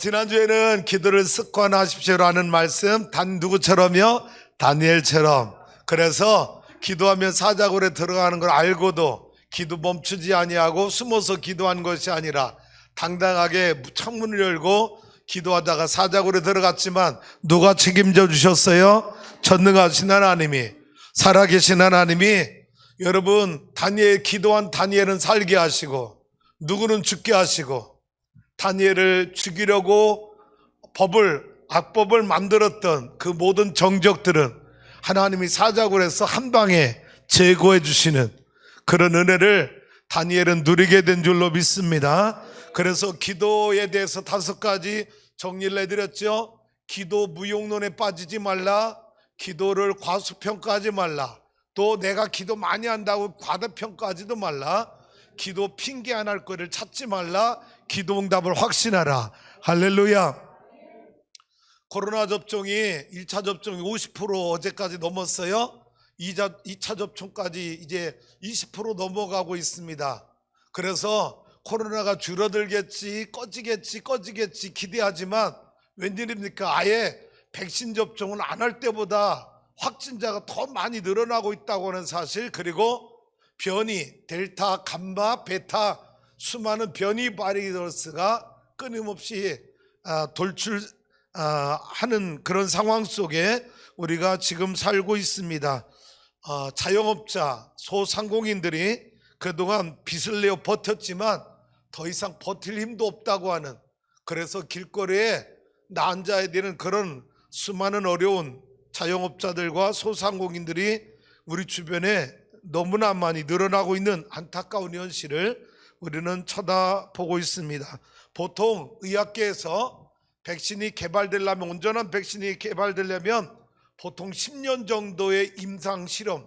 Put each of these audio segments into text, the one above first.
지난주에는 기도를 습관하십시오라는 말씀, 누구처럼요? 다니엘처럼. 그래서 기도하면 사자굴에 들어가는 걸 알고도 기도 멈추지 아니하고 숨어서 기도한 것이 아니라 당당하게 창문을 열고 기도하다가 사자굴에 들어갔지만 누가 책임져 주셨어요? 전능하신 하나님이, 살아계신 하나님이. 여러분, 기도한 다니엘은 살게 하시고 누구는 죽게 하시고, 다니엘을 죽이려고 악법을 만들었던 그 모든 정적들은 하나님이 사자굴에서 한 방에 제거해 주시는 그런 은혜를 다니엘은 누리게 된 줄로 믿습니다. 그래서 기도에 대해서 5가지 정리를 해드렸죠. 기도 무용론에 빠지지 말라, 기도를 과소평가하지 말라, 또 내가 기도 많이 한다고 과대평가하지도 말라, 기도 핑계 안 할 거를 찾지 말라, 기도 응답을 확신하라. 할렐루야. 코로나 접종이 1차 접종이 50% 어제까지 넘었어요. 2차 접종까지 이제 20% 넘어가고 있습니다. 그래서 코로나가 줄어들겠지, 꺼지겠지 기대하지만 웬일입니까? 아예 백신 접종을 안 할 때보다 확진자가 더 많이 늘어나고 있다고 하는 사실, 그리고 변이, 델타, 감마, 베타, 수많은 변이 바이러스가 끊임없이 돌출하는 그런 상황 속에 우리가 지금 살고 있습니다. 자영업자, 소상공인들이 그동안 빚을 내어 버텼지만 더 이상 버틸 힘도 없다고 하는, 그래서 길거리에 앉아야 되는 그런 수많은 어려운 자영업자들과 소상공인들이 우리 주변에 너무나 많이 늘어나고 있는 안타까운 현실을 우리는 쳐다보고 있습니다. 보통 의학계에서 백신이 개발되려면, 온전한 백신이 개발되려면 보통 10년 정도의 임상 실험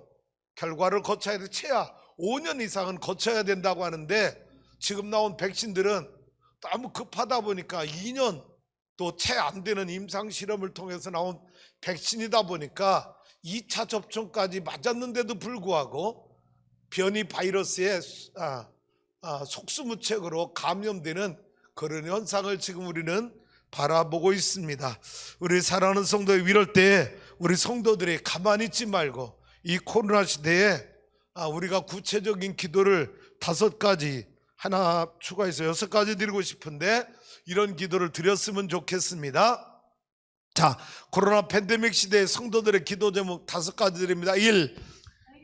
결과를 거쳐야 돼. 최하 5년 이상은 거쳐야 된다고 하는데, 지금 나온 백신들은 너무 급하다 보니까 2년 또 채 안 되는 임상 실험을 통해서 나온 백신이다 보니까 2차 접종까지 맞았는데도 불구하고 변이 바이러스에 속수무책으로 감염되는 그런 현상을 지금 우리는 바라보고 있습니다. 우리 사랑하는 성도, 이럴 때 우리 성도들이 가만히 있지 말고 이 코로나 시대에 우리가 구체적인 기도를 5가지, 하나 추가해서 6가지 드리고 싶은데, 이런 기도를 드렸으면 좋겠습니다. 자, 코로나 팬데믹 시대의 성도들의 기도 제목 5가지 드립니다. 1.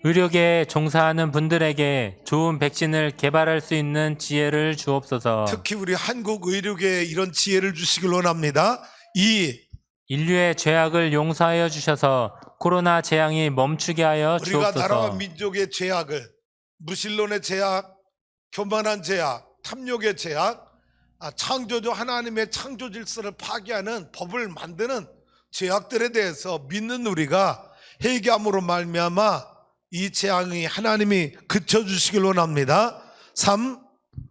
의료계에 종사하는 분들에게 좋은 백신을 개발할 수 있는 지혜를 주옵소서. 특히 우리 한국 의료계에 이런 지혜를 주시길 원합니다. 2. 인류의 죄악을 용서하여 주셔서 코로나 재앙이 멈추게 하여 우리가 나라와 주옵소서. 민족의 죄악을, 무신론의 죄악, 교만한 죄악, 탐욕의 죄악, 창조주 하나님의 창조 질서를 파괴하는 법을 만드는 죄악들에 대해서 믿는 우리가 회개함으로 말미암아 이 재앙이 하나님이 그쳐주시길 원합니다. 3.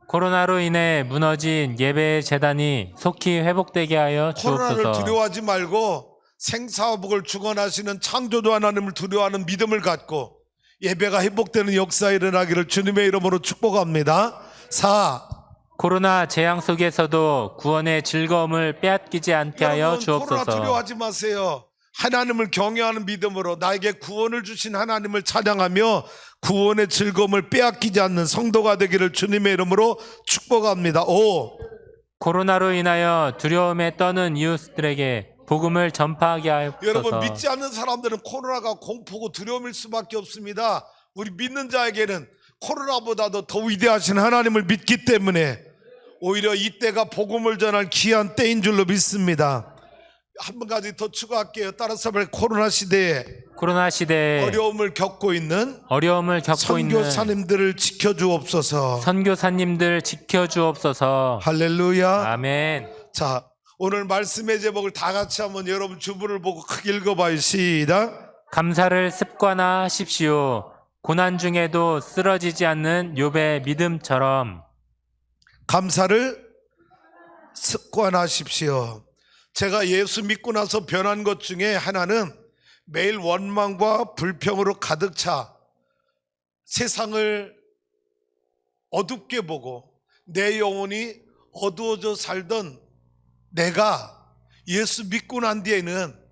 코로나로 인해 무너진 예배의 재단이 속히 회복되게 하여 코로나를 주옵소서. 두려워하지 말고 생사화복을 주관하시는 창조주 하나님을 두려워하는 믿음을 갖고 예배가 회복되는 역사가 일어나기를 주님의 이름으로 축복합니다. 4. 코로나 재앙 속에서도 구원의 즐거움을 빼앗기지 않게 하여 여러분, 코로나 주옵소서. 두려워하지 마세요. 하나님을 경외하는 믿음으로 나에게 구원을 주신 하나님을 찬양하며 구원의 즐거움을 빼앗기지 않는 성도가 되기를 주님의 이름으로 축복합니다. 5. 코로나로 인하여 두려움에 떠는 이웃들에게 복음을 전파하게 하옵소서. 여러분, 믿지 않는 사람들은 코로나가 공포고 두려움일 수밖에 없습니다. 우리 믿는 자에게는 코로나보다도 더 위대하신 하나님을 믿기 때문에 오히려 이때가 복음을 전할 귀한 때인 줄로 믿습니다. 한 가지 더 추가할게요. 따라서 코로나 시대에 어려움을 겪고 있는 선교사님들을 지켜주옵소서. 선교사님들 지켜주옵소서. 할렐루야. 아멘. 자, 오늘 말씀의 제목을 다 같이 한번 여러분 주문을 보고 크게 읽어봐요. 시작. 감사를 습관화하십시오. 고난 중에도 쓰러지지 않는 욥의 믿음처럼. 감사를 습관하십시오. 제가 예수 믿고 나서 변한 것 중에 하나는 매일 원망과 불평으로 가득 차 세상을 어둡게 보고 내 영혼이 어두워져 살던 내가 예수 믿고 난 뒤에는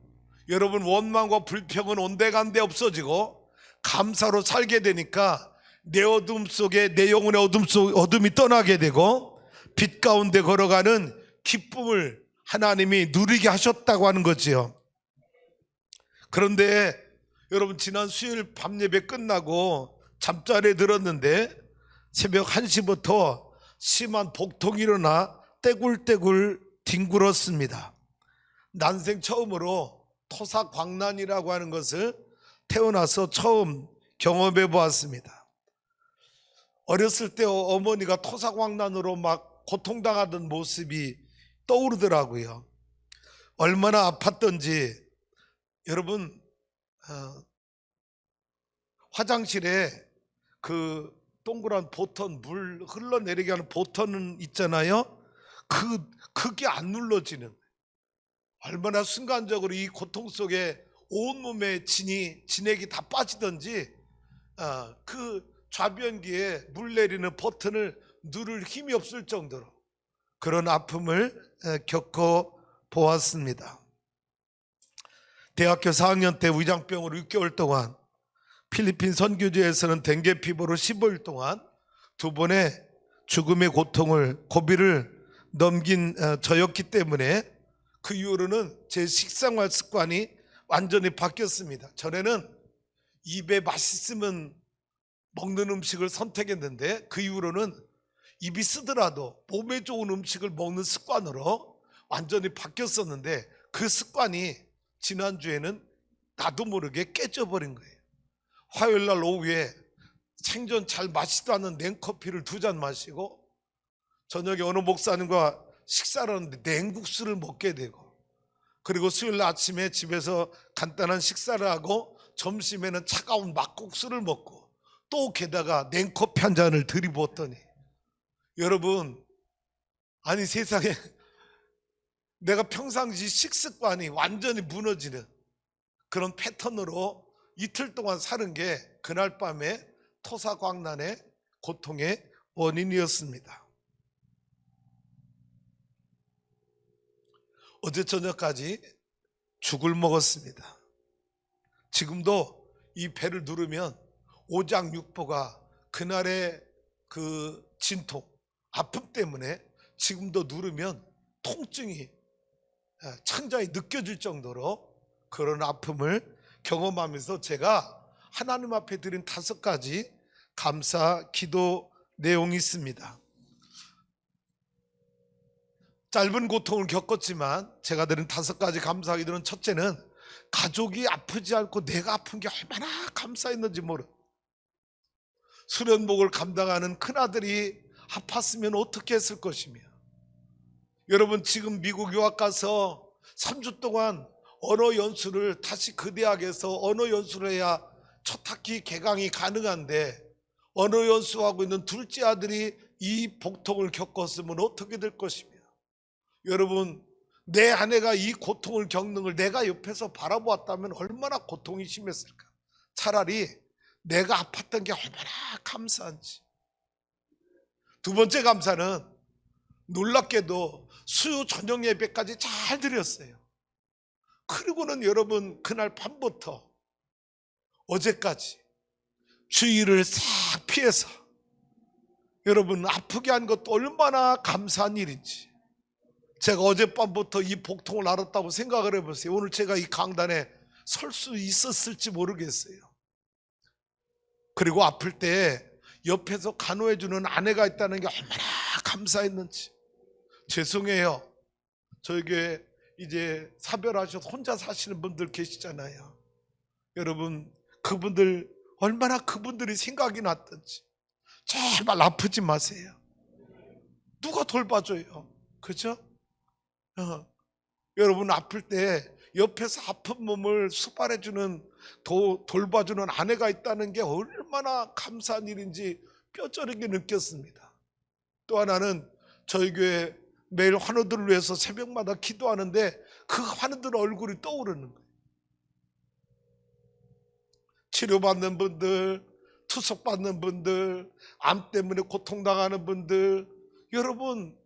여러분 원망과 불평은 온데간데 없어지고 감사로 살게 되니까 내 어둠 속에 내 영혼의 어둠이 떠나게 되고 빛 가운데 걸어가는 기쁨을 하나님이 누리게 하셨다고 하는 거지요. 그런데 여러분 지난 수요일 밤 예배 끝나고 잠자리에 들었는데 새벽 1시부터 심한 복통이 일어나 떼굴떼굴 뒹굴었습니다. 난생 처음으로 토사광난이라고 하는 것을 태어나서 처음 경험해 보았습니다. 어렸을 때 어머니가 토사광난으로 막 고통당하던 모습이 떠오르더라고요. 얼마나 아팠던지. 여러분 화장실에 그 동그란 보턴, 물 흘러내리게 하는 보턴은 있잖아요. 그게 안 눌러지는, 얼마나 순간적으로 이 고통 속에 온몸에 진액이 다 빠지던지 그 좌변기에 물 내리는 버튼을 누를 힘이 없을 정도로 그런 아픔을 겪어 보았습니다. 대학교 4학년 때 위장병으로 6개월 동안, 필리핀 선교지에서는 댕게 피부로 15일 동안 두 번의 죽음의 고비를 넘긴 저였기 때문에 그 이후로는 제 식생활 습관이 완전히 바뀌었습니다. 전에는 입에 맛있으면 먹는 음식을 선택했는데 그 이후로는 입이 쓰더라도 몸에 좋은 음식을 먹는 습관으로 완전히 바뀌었었는데 그 습관이 지난주에는 나도 모르게 깨져버린 거예요. 화요일날 오후에 생전 잘 마시도 않는 냉커피를 2잔 마시고 저녁에 어느 목사님과 식사를 하는데 냉국수를 먹게 되고, 그리고 수요일 아침에 집에서 간단한 식사를 하고 점심에는 차가운 막국수를 먹고 또 게다가 냉커피 한 잔을 들이부었더니, 여러분 아니 세상에 내가 평상시 식습관이 완전히 무너지는 그런 패턴으로 이틀 동안 사는 게 그날 밤에 토사광난의 고통의 원인이었습니다. 어제 저녁까지 죽을 먹었습니다. 지금도 이 배를 누르면 오장육부가 그날의 그 진통, 아픔 때문에 지금도 누르면 통증이 창자에 느껴질 정도로 그런 아픔을 경험하면서 제가 하나님 앞에 드린 5가지 감사 기도 내용이 있습니다. 짧은 고통을 겪었지만 제가 드린 5가지 감사 기도는, 첫째는 가족이 아프지 않고 내가 아픈 게 얼마나 감사했는지 모르. 수련복을 감당하는 큰아들이 아팠으면 어떻게 했을 것이며, 여러분 지금 미국 유학 가서 3주 동안 언어 연수를, 다시 그 대학에서 언어 연수를 해야 첫 학기 개강이 가능한데 언어 연수하고 있는 둘째 아들이 이 복통을 겪었으면 어떻게 될 것이며, 여러분 내 아내가 이 고통을 겪는 걸 내가 옆에서 바라보았다면 얼마나 고통이 심했을까. 차라리 내가 아팠던 게 얼마나 감사한지. 두 번째 감사는 놀랍게도 수요 저녁 예배까지 잘 드렸어요. 그리고는 여러분 그날 밤부터 어제까지 주의를 싹 피해서 여러분 아프게 한 것도 얼마나 감사한 일인지. 제가 어젯밤부터 이 복통을 알았다고 생각을 해보세요. 오늘 제가 이 강단에 설 수 있었을지 모르겠어요. 그리고 아플 때 옆에서 간호해주는 아내가 있다는 게 얼마나 감사했는지. 죄송해요, 저희 교회 이제 사별하셔서 혼자 사시는 분들 계시잖아요. 여러분 그분들 얼마나 그분들이 생각이 났던지. 제발 아프지 마세요. 누가 돌봐줘요, 그죠? 여러분 아플 때 옆에서 아픈 몸을 수발해주는, 돌봐주는 아내가 있다는 게 얼마나 감사한 일인지 뼈저리게 느꼈습니다. 또 하나는 저희 교회 매일 환우들을 위해서 새벽마다 기도하는데 그 환우들 얼굴이 떠오르는 거예요. 치료받는 분들, 투석받는 분들, 암 때문에 고통당하는 분들, 여러분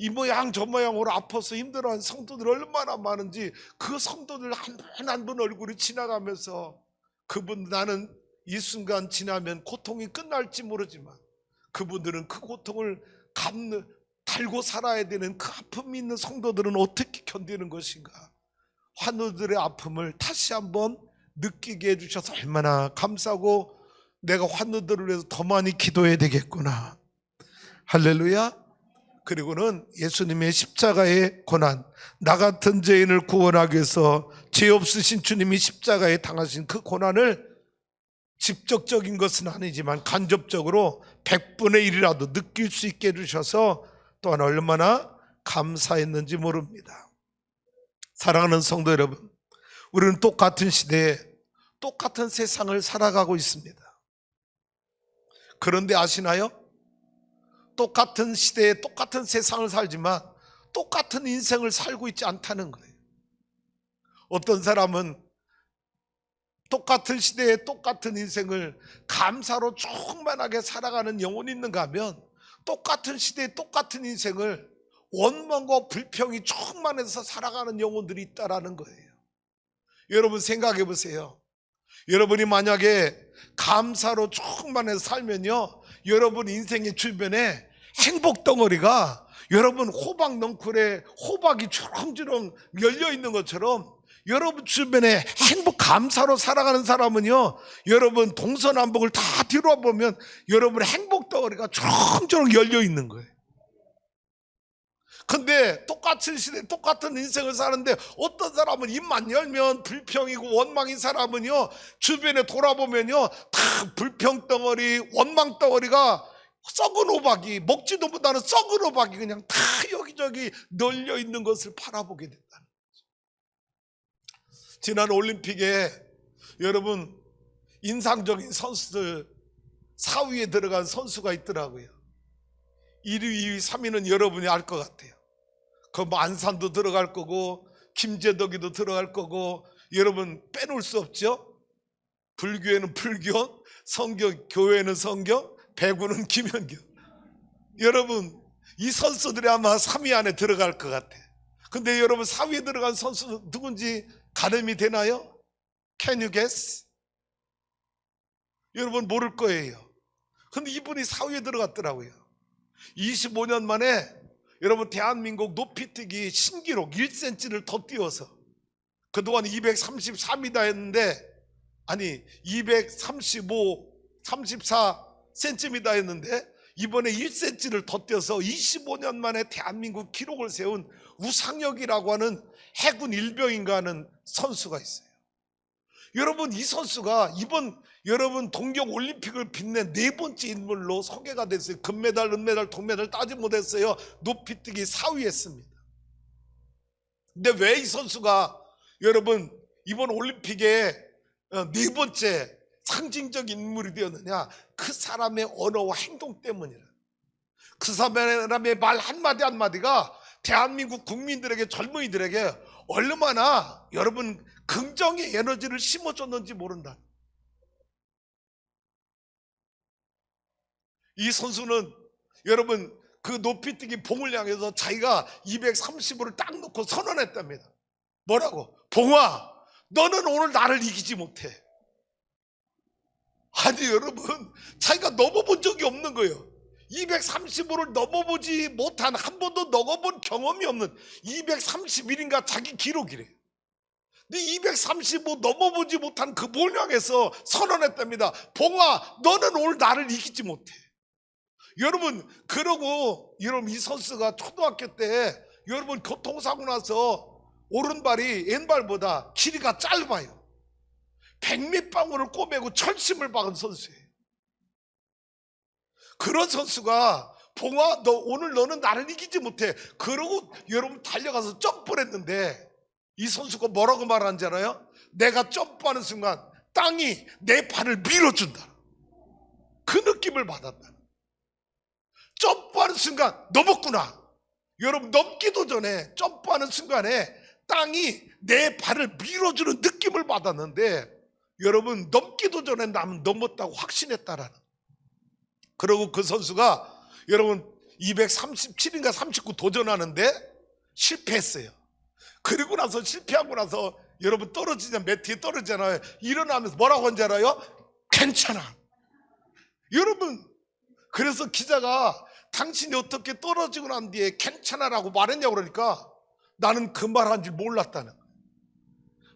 이 모양 저 모양으로 아파서 힘들어하는 성도들 얼마나 많은지, 그 성도들 한 분 한 분 얼굴이 지나가면서 그분, 나는 이 순간 지나면 고통이 끝날지 모르지만 그분들은 그 고통을 달고 살아야 되는 그 아픔이 있는 성도들은 어떻게 견디는 것인가. 환우들의 아픔을 다시 한번 느끼게 해주셔서 얼마나 감사하고, 내가 환우들을 위해서 더 많이 기도해야 되겠구나. 할렐루야. 그리고는 예수님의 십자가의 고난, 나 같은 죄인을 구원하기 위해서 죄 없으신 주님이 십자가에 당하신 그 고난을 직접적인 것은 아니지만 간접적으로 100분의 1이라도 느낄 수 있게 해주셔서 또한 얼마나 감사했는지 모릅니다. 사랑하는 성도 여러분, 우리는 똑같은 시대에 똑같은 세상을 살아가고 있습니다. 그런데 아시나요? 똑같은 시대에 똑같은 세상을 살지만 똑같은 인생을 살고 있지 않다는 거예요. 어떤 사람은 똑같은 시대에 똑같은 인생을 감사로 충만하게 살아가는 영혼이 있는가 하면, 똑같은 시대에 똑같은 인생을 원망과 불평이 충만해서 살아가는 영혼들이 있다라는 거예요. 여러분 생각해 보세요. 여러분이 만약에 감사로 충만해서 살면요, 여러분 인생의 주변에 행복 덩어리가, 여러분 호박 넝쿨에 호박이 주렁주렁 열려 있는 것처럼 여러분 주변에 행복 감사로 살아가는 사람은요, 여러분 동서남북을 다 뒤돌아보면 여러분의 행복 덩어리가 주렁주렁 열려 있는 거예요. 근데 똑같은 시대 똑같은 인생을 사는데 어떤 사람은 입만 열면 불평이고 원망인 사람은요, 주변에 돌아보면요 다 불평 덩어리, 원망 덩어리가, 썩은 호박이, 먹지도 못하는 썩은 호박이 그냥 다 여기저기 널려 있는 것을 바라보게 된다는 거죠. 지난 올림픽에 여러분 인상적인 선수들 4위에 들어간 선수가 있더라고요. 1위, 2위, 3위는 여러분이 알 것 같아요. 그 안산도 들어갈 거고 김재덕이도 들어갈 거고, 여러분 빼놓을 수 없죠. 불교에는 불교, 성경, 교회는 성경, 배구는 김연경. 여러분 이 선수들이 아마 3위 안에 들어갈 것 같아. 근데 여러분 4위에 들어간 선수 누군지 가늠이 되나요? Can you guess? 여러분 모를 거예요. 근데 이분이 4위에 들어갔더라고요. 25년 만에 여러분 대한민국 높이뛰기 신기록 1cm를 더 뛰어서, 그동안 233m 했는데, 아니 235, 34cm 했는데 이번에 1cm를 더 뛰어서 25년 만에 대한민국 기록을 세운 우상혁이라고 하는 해군 일병인가 하는 선수가 있어요. 여러분 이 선수가 이번 여러분 동경올림픽을 빛낸 4번째 인물로 소개가 됐어요. 금메달, 은메달, 동메달 따지 못했어요. 높이뛰기 4위 했습니다. 근데 왜 이 선수가 여러분 이번 올림픽에 4번째 상징적인 인물이 되었느냐? 그 사람의 언어와 행동 때문이라. 그 사람의 말 한마디 한마디가 대한민국 국민들에게, 젊은이들에게 얼마나 여러분 긍정의 에너지를 심어줬는지 모른다. 이 선수는 여러분 그 높이뛰기 봉을 향해서 자기가 230으로 딱 놓고 선언했답니다. 뭐라고? 봉아, 너는 오늘 나를 이기지 못해. 아니 여러분, 자기가 넘어본 적이 없는 거예요. 235를 넘어보지 못한, 한 번도 넘어본 경험이 없는 231인가 자기 기록이래. 근데 235 넘어보지 못한 그 봉을 향해서 선언했답니다. 봉아, 너는 오늘 나를 이기지 못해. 여러분, 그러고 여러분 이 선수가 초등학교 때 여러분 교통사고 나서 오른발이 왼발보다 길이가 짧아요. 백미방울을 꼬매고 철심을 박은 선수예요. 그런 선수가 봉아, 너 오늘 너는 나를 이기지 못해. 그러고 여러분 달려가서 점프를 했는데 이 선수가 뭐라고 말하는지 알아요? 내가 점프하는 순간 땅이 내 발을 밀어준다. 그 느낌을 받았다. 점프하는 순간 넘었구나. 여러분 넘기도 전에 점프하는 순간에 땅이 내 발을 밀어주는 느낌을 받았는데, 여러분 넘기도 전에 나는 넘었다고 확신했다라는. 그리고 그 선수가 여러분 237인가 39 도전하는데 실패했어요. 그리고 나서 실패하고 나서 여러분 떨어지잖아요. 매트에 떨어지잖아요. 일어나면서 뭐라고 한지 알아요? 괜찮아. 여러분, 그래서 기자가 당신이 어떻게 떨어지고 난 뒤에 괜찮아라고 말했냐고 그러니까 나는 그 말한 줄 몰랐다는 거예요.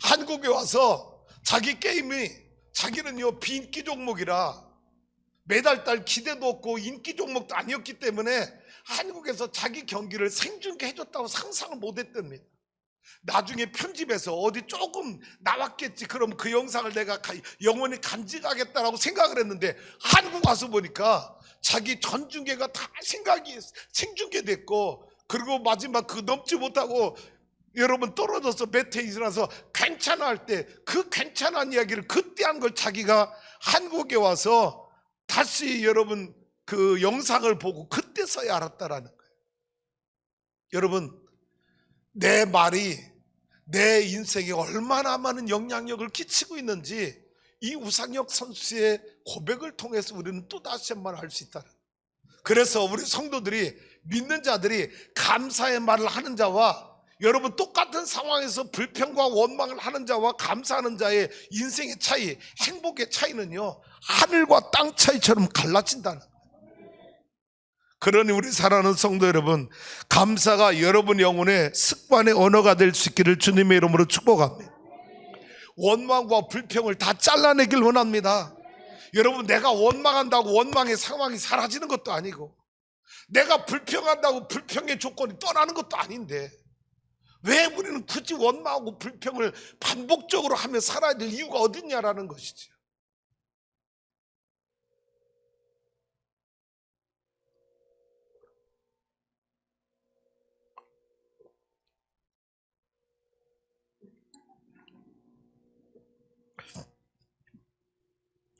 한국에 와서 자기 게임이 자기는요 비인기 종목이라 매달달 기대도 없고 인기 종목도 아니었기 때문에 한국에서 자기 경기를 생중계해줬다고 상상을 못했답니다. 나중에 편집해서 어디 조금 나왔겠지. 그럼 그 영상을 내가 영원히 간직하겠다라고 생각을 했는데 한국 와서 보니까 자기 전중계가 다 생각이 생중계됐고, 그리고 마지막 그 넘지 못하고 여러분 떨어져서 매트에 일어나서 괜찮아 할 때 그 괜찮은 이야기를 그때 한 걸 자기가 한국에 와서 다시 여러분 그 영상을 보고 그때서야 알았다라는 거예요. 여러분, 내 말이 내 인생에 얼마나 많은 영향력을 끼치고 있는지 이 우상혁 선수의 고백을 통해서 우리는 또 다시 한번 알 수 있다. 그래서 우리 성도들이, 믿는 자들이 감사의 말을 하는 자와 여러분 똑같은 상황에서 불평과 원망을 하는 자와 감사하는 자의 인생의 차이, 행복의 차이는요 하늘과 땅 차이처럼 갈라진다는 거예요. 그러니 우리 사랑하는 성도 여러분, 감사가 여러분 영혼의 습관의 언어가 될 수 있기를 주님의 이름으로 축복합니다. 원망과 불평을 다 잘라내길 원합니다. 여러분, 내가 원망한다고 원망의 상황이 사라지는 것도 아니고, 내가 불평한다고 불평의 조건이 떠나는 것도 아닌데, 왜 우리는 굳이 원망하고 불평을 반복적으로 하며 살아야 될 이유가 어딨냐라는 것이죠.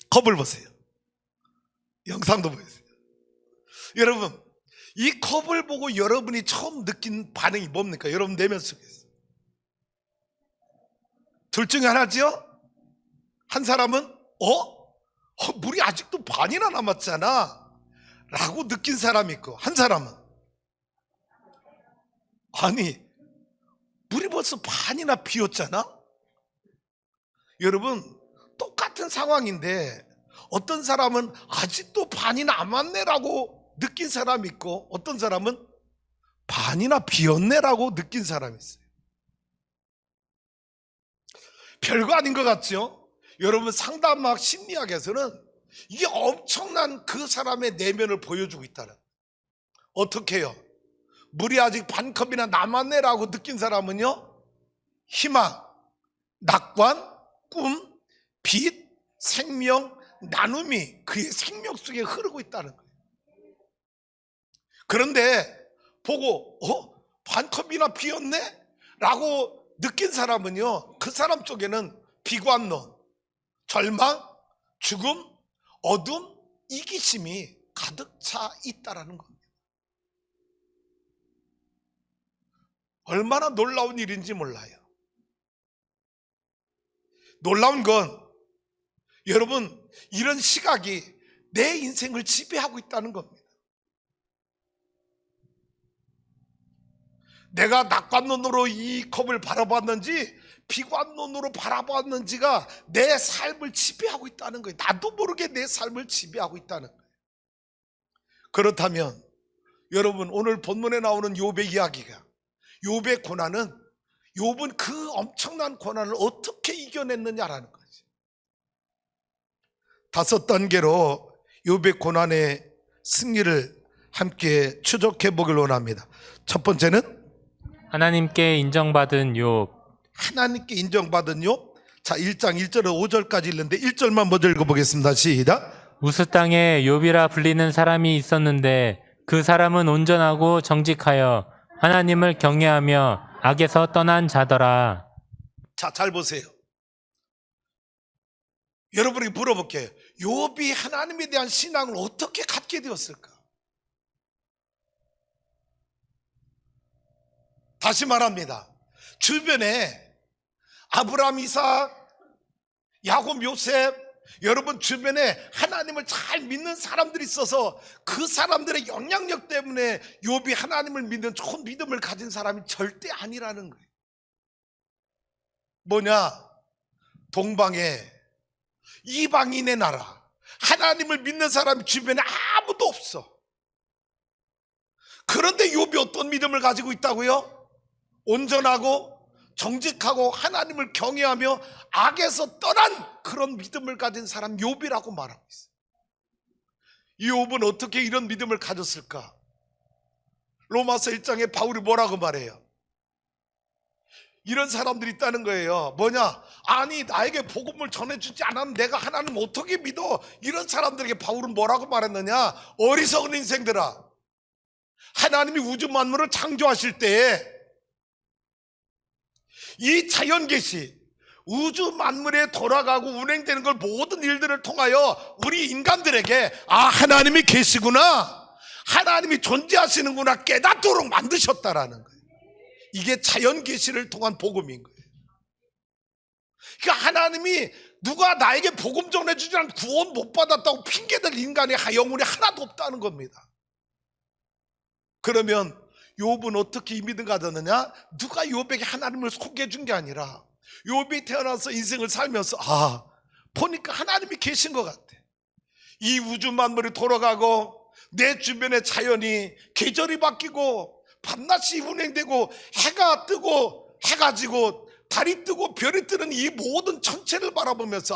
컵을 보세요. 영상도 보세요. 여러분, 이 컵을 보고 여러분이 처음 느낀 반응이 뭡니까? 여러분 내면 속에서 둘 중에 하나죠. 한 사람은 물이 아직도 반이나 남았잖아 라고 느낀 사람이 있고, 한 사람은 아니 물이 벌써 반이나 비었잖아. 여러분, 똑같은 상황인데 어떤 사람은 아직도 반이 남았네라고 느낀 사람이 있고, 어떤 사람은 반이나 비었네라고 느낀 사람이 있어요. 별거 아닌 것 같죠? 여러분, 상담학 심리학에서는 이게 엄청난 그 사람의 내면을 보여주고 있다는 거예요. 어떻게 해요? 물이 아직 반 컵이나 남았네라고 느낀 사람은요, 희망, 낙관, 꿈, 빛, 생명, 나눔이 그의 생명 속에 흐르고 있다는 거예요. 그런데 보고 반 컵이나 비었네? 라고 느낀 사람은요, 그 사람 쪽에는 비관론, 절망, 죽음, 어둠, 이기심이 가득 차 있다라는 겁니다. 얼마나 놀라운 일인지 몰라요. 놀라운 건 여러분, 이런 시각이 내 인생을 지배하고 있다는 겁니다. 내가 낙관론으로 이 컵을 바라봤는지 비관론으로 바라봤는지가 내 삶을 지배하고 있다는 거예요. 나도 모르게 내 삶을 지배하고 있다는 거예요. 그렇다면 여러분, 오늘 본문에 나오는 욥의 이야기가, 욥의 고난은 욥은 그 엄청난 고난을 어떻게 이겨냈느냐라는 거죠. 5단계로 욥의 고난의 승리를 함께 추적해 보길 원합니다. 첫 번째는 하나님께 인정받은 욥. 하나님께 인정받은 욥. 자, 1장 1절에서 5절까지 읽는데 1절만 먼저 읽어보겠습니다. 시작. 우스 땅에 욥이라 불리는 사람이 있었는데 그 사람은 온전하고 정직하여 하나님을 경외하며 악에서 떠난 자더라. 자, 잘 보세요. 여러분에게 물어볼게요. 욥이 하나님에 대한 신앙을 어떻게 갖게 되었을까? 다시 말합니다. 주변에 아브라함, 이삭, 야곱, 요셉, 여러분 주변에 하나님을 잘 믿는 사람들이 있어서 그 사람들의 영향력 때문에 욥이 하나님을 믿는 좋은 믿음을 가진 사람이 절대 아니라는 거예요. 뭐냐? 동방에 이방인의 나라, 하나님을 믿는 사람이 주변에 아무도 없어. 그런데 욥이 어떤 믿음을 가지고 있다고요? 온전하고 정직하고 하나님을 경외하며 악에서 떠난 그런 믿음을 가진 사람 욥이라고 말하고 있어요. 이 욥은 어떻게 이런 믿음을 가졌을까? 로마서 1장에 바울이 뭐라고 말해요? 이런 사람들이 있다는 거예요. 뭐냐? 아니 나에게 복음을 전해주지 않으면 내가 하나님 어떻게 믿어? 이런 사람들에게 바울은 뭐라고 말했느냐? 어리석은 인생들아, 하나님이 우주 만물을 창조하실 때에 이 자연 계시, 우주 만물에 돌아가고 운행되는 걸 모든 일들을 통하여 우리 인간들에게 하나님이 계시구나, 하나님이 존재하시는구나 깨닫도록 만드셨다라는 거예요. 이게 자연 계시를 통한 복음인 거예요. 그러니까 하나님이 누가 나에게 복음 전해주지 않고 구원 못 받았다고 핑계댈 인간의 영혼이 하나도 없다는 겁니다. 그러면 욥은 어떻게 이 믿음 가졌느냐? 누가 욥에게 하나님을 소개해 준 게 아니라 욥이 태어나서 인생을 살면서 보니까 하나님이 계신 것 같아. 이 우주 만물이 돌아가고 내 주변의 자연이 계절이 바뀌고 밤낮이 운행되고 해가 뜨고 해가 지고 달이 뜨고 별이 뜨는 이 모든 전체를 바라보면서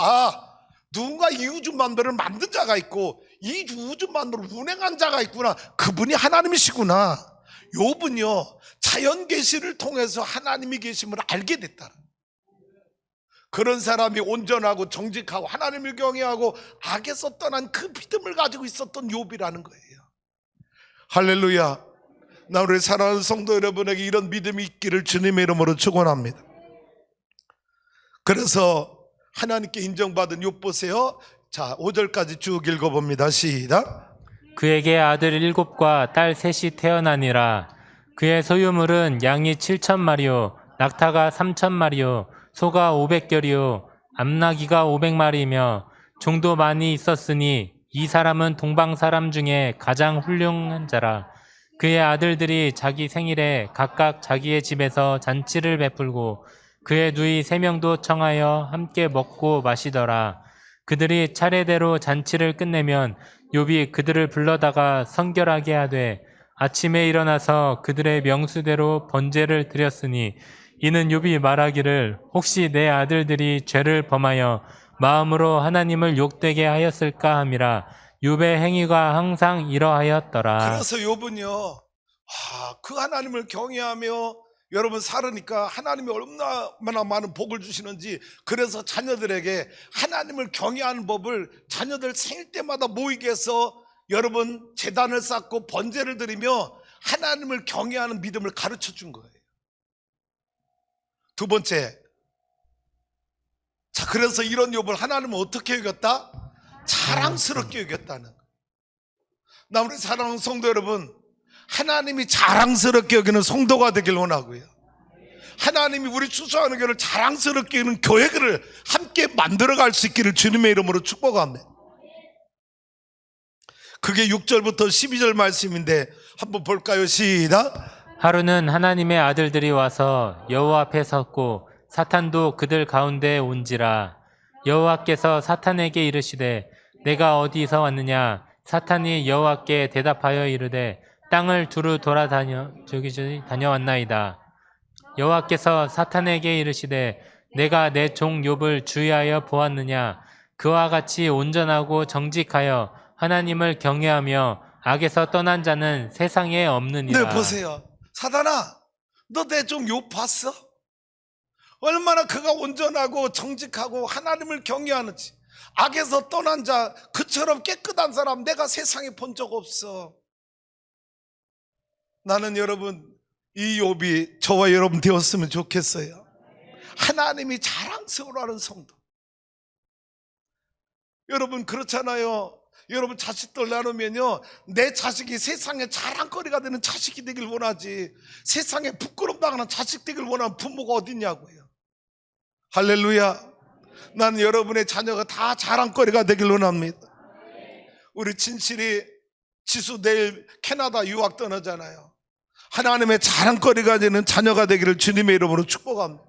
누군가 이 우주 만물을 만든 자가 있고 이 우주 만물을 운행한 자가 있구나, 그분이 하나님이시구나. 욥은요 자연 계시를 통해서 하나님이 계심을 알게 됐다. 그런 사람이 온전하고 정직하고 하나님을 경외하고 악에서 떠난 그 믿음을 가지고 있었던 욥이라는 거예요. 할렐루야. 나 우리 사랑하는 성도 여러분에게 이런 믿음이 있기를 주님의 이름으로 축원합니다. 그래서 하나님께 인정받은 욥 보세요. 자, 5절까지 쭉 읽어봅니다. 시작. 그에게 아들 7과 딸 3이 태어나니라. 그의 소유물은 양이 7,000마리요, 낙타가 3,000마리요, 소가 500결이요, 암나귀가 500마리이며 종도 많이 있었으니 이 사람은 동방 사람 중에 가장 훌륭한 자라. 그의 아들들이 자기 생일에 각각 자기의 집에서 잔치를 베풀고 그의 누이 3명도 청하여 함께 먹고 마시더라. 그들이 차례대로 잔치를 끝내면 욥이 그들을 불러다가 성결하게 하되 아침에 일어나서 그들의 명수대로 번제를 드렸으니 이는 욥이 말하기를 혹시 내 아들들이 죄를 범하여 마음으로 하나님을 욕되게 하였을까 함이라. 욥의 행위가 항상 이러하였더라. 그래서 욥은요 그 하나님을 경외하며 여러분 살으니까 하나님이 얼마나 많은 복을 주시는지, 그래서 자녀들에게 하나님을 경외하는 법을 자녀들 생일 때마다 모이게 해서 여러분 제단을 쌓고 번제를 드리며 하나님을 경외하는 믿음을 가르쳐 준 거예요. 두 번째, 자 그래서 이런 욥을 하나님은 어떻게 여겼다? 자랑스럽게 여겼다는 거예요. 나 우리 사랑하는 성도 여러분, 하나님이 자랑스럽게 여기는 성도가 되길 원하고요, 하나님이 우리 추수하는 교회를 자랑스럽게 여기는 교회를 함께 만들어갈 수 있기를 주님의 이름으로 축복합니다. 그게 6절부터 12절 말씀인데 한번 볼까요? 시작. 하루는 하나님의 아들들이 와서 여호와 앞에 섰고 사탄도 그들 가운데에 온지라. 여호와께서 사탄에게 이르시되 내가 어디서 왔느냐? 사탄이 여호와께 대답하여 이르되 땅을 두루 돌아다녀 저기저기 다녀왔나이다. 여호와께서 사탄에게 이르시되 내가 내 종 욥을 주의하여 보았느냐? 그와 같이 온전하고 정직하여 하나님을 경외하며 악에서 떠난 자는 세상에 없느니라. 네, 보세요. 사탄아, 너 내 종 욥 봤어? 얼마나 그가 온전하고 정직하고 하나님을 경외하는지. 악에서 떠난 자, 그처럼 깨끗한 사람 내가 세상에 본 적 없어. 나는 여러분 이 욥이 저와 여러분 되었으면 좋겠어요. 하나님이 자랑스러워하는 성도. 여러분 그렇잖아요. 여러분 자식들 나누면요, 내 자식이 세상에 자랑거리가 되는 자식이 되길 원하지, 세상에 부끄럼 당하는 자식 되길 원하는 부모가 어딨냐고요. 할렐루야. 나는 여러분의 자녀가 다 자랑거리가 되길 원합니다. 우리 진실이 지수 내일 캐나다 유학 떠나잖아요. 하나님의 자랑거리가 되는 자녀가 되기를 주님의 이름으로 축복합니다.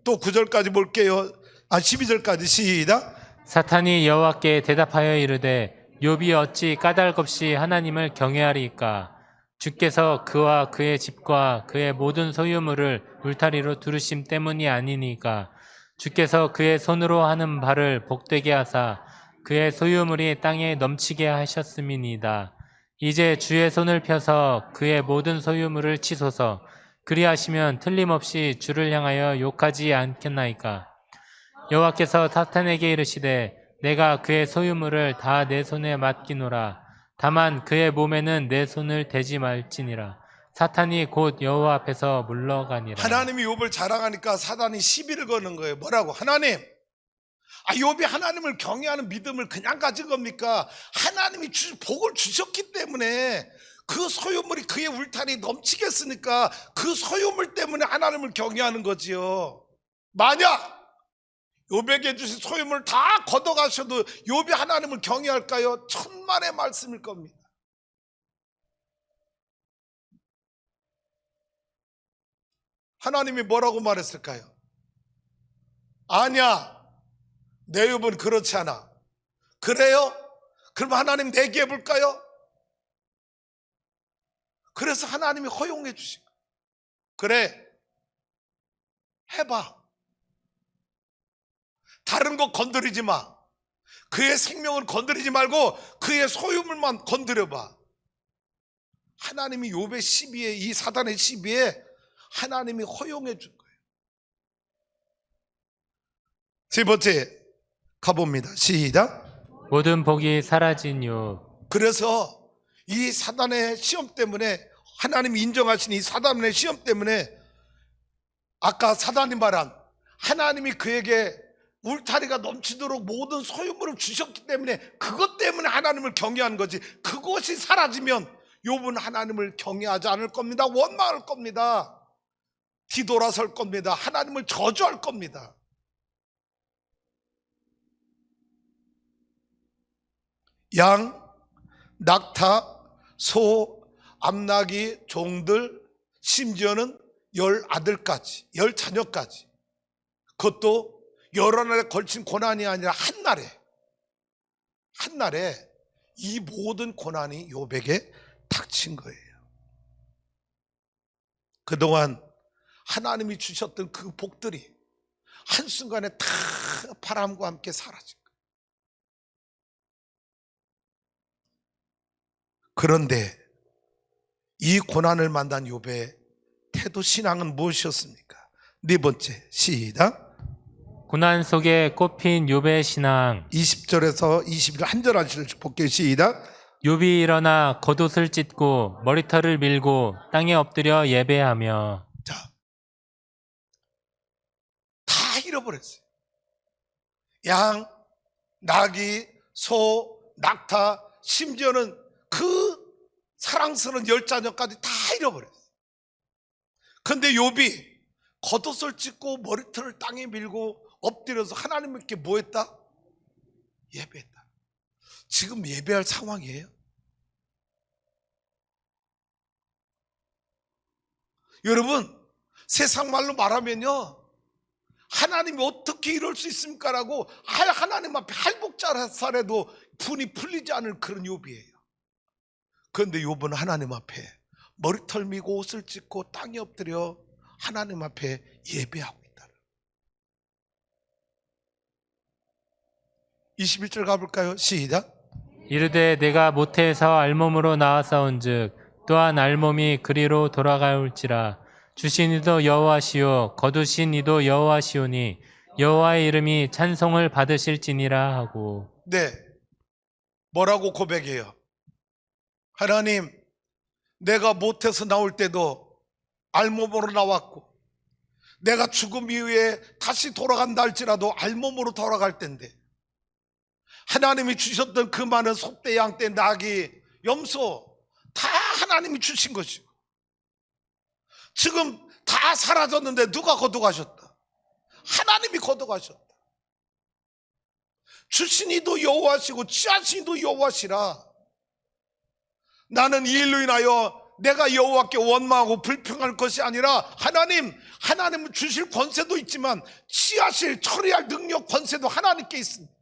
또 9절까지 볼게요. 12절까지 시작. 사탄이 여호와께 대답하여 이르되 욥이 어찌 까닭없이 하나님을 경외하리이까? 주께서 그와 그의 집과 그의 모든 소유물을 울타리로 두르심 때문이 아니니까. 주께서 그의 손으로 하는 바를 복되게 하사 그의 소유물이 땅에 넘치게 하셨음이니이다. 이제 주의 손을 펴서 그의 모든 소유물을 치소서. 그리하시면 틀림없이 주를 향하여 욕하지 않겠나이까? 여호와께서 사탄에게 이르시되 내가 그의 소유물을 다 내 손에 맡기노라. 다만 그의 몸에는 내 손을 대지 말지니라. 사탄이 곧 여호와 앞에서 물러가니라. 하나님이 욥을 자랑하니까 사단이 시비를 거는 거예요. 뭐라고? 하나님, 욥이 하나님을 경외하는 믿음을 그냥 가진 겁니까? 하나님이 복을 주셨기 때문에 그 소유물이 그의 울타리 넘치겠으니까 그 소유물 때문에 하나님을 경외하는 거지요. 만약 욥에게 주신 소유물을 다 걷어가셔도 욥이 하나님을 경외할까요? 천만의 말씀일 겁니다. 하나님이 뭐라고 말했을까요? 아니야, 내 욥은 그렇지 않아. 그래요? 그럼 하나님 내게 해볼까요? 그래서 하나님이 허용해 주신 거예요. 그래, 해봐. 다른 거 건드리지 마. 그의 생명을 건드리지 말고 그의 소유물만 건드려봐. 하나님이 욥의 시비에, 이 사단의 시비에 하나님이 허용해 준 거예요. 세 번째 가봅니다. 시작. 모든 복이 사라진 욥. 그래서 이 사단의 시험 때문에, 하나님이 인정하신 이 사단의 시험 때문에, 아까 사단이 말한 하나님이 그에게 울타리가 넘치도록 모든 소유물을 주셨기 때문에 그것 때문에 하나님을 경외하는 거지, 그것이 사라지면 욥은 하나님을 경외하지 않을 겁니다. 원망할 겁니다. 뒤돌아설 겁니다. 하나님을 저주할 겁니다. 양, 낙타, 소, 암나기, 종들, 심지어는 10아들까지, 10자녀까지, 그것도 여러 날에 걸친 고난이 아니라 한날에 이 모든 고난이 욥에게 닥친 거예요. 그동안 하나님이 주셨던 그 복들이 한순간에 다 바람과 함께 사라진 거예요. 그런데 이 고난을 만난 욥의 태도, 신앙은 무엇이었습니까? 네 번째, 시작. 고난 속에 꽃핀 욥의 신앙. 20절에서 21절 한 절 한 절씩 볼게요. 시작. 욥이 일어나 겉옷을 찢고 머리털을 밀고 땅에 엎드려 예배하며. 자, 다 잃어버렸어요. 양, 나귀, 소, 낙타, 심지어는 그 사랑스러운 10자녀까지 다 잃어버렸어요. 그런데 욥이 겉옷을 찢고 머리털을 땅에 밀고 엎드려서 하나님께 뭐 했다? 예배했다. 지금 예배할 상황이에요? 여러분, 세상 말로 말하면요, 하나님이 어떻게 이럴 수 있습니까? 라고 하나님 앞에 할복자살해도 분이 풀리지 않을 그런 욥이에요. 그런데 욥은 하나님 앞에 머리털 미고 옷을 찢고 땅에 엎드려 하나님 앞에 예배하고 있다. 21절 가볼까요? 시작. 이르되 내가 모태에서 알몸으로 나와싸운즉 또한 알몸이 그리로 돌아가올지라. 주신 이도 여호와시오 거두신 이도 여호와시오니 여호와의 이름이 찬송을 받으실지니라 하고. 네, 뭐라고 고백해요? 하나님, 내가 모태에서 나올 때도 알몸으로 나왔고, 내가 죽음 이후에 다시 돌아간다 할지라도 알몸으로 돌아갈 텐데, 하나님이 주셨던 그 많은 소떼, 양떼, 나귀, 염소 다 하나님이 주신 것이고, 지금 다 사라졌는데 누가 걷어가셨다? 하나님이 걷어가셨다. 주신이도 여호와시고 취하신이도 여호와시라. 나는 이 일로 인하여 내가 여호와께 원망하고 불평할 것이 아니라 하나님은 주실 권세도 있지만 취하실 처리할 능력 권세도 하나님께 있습니다.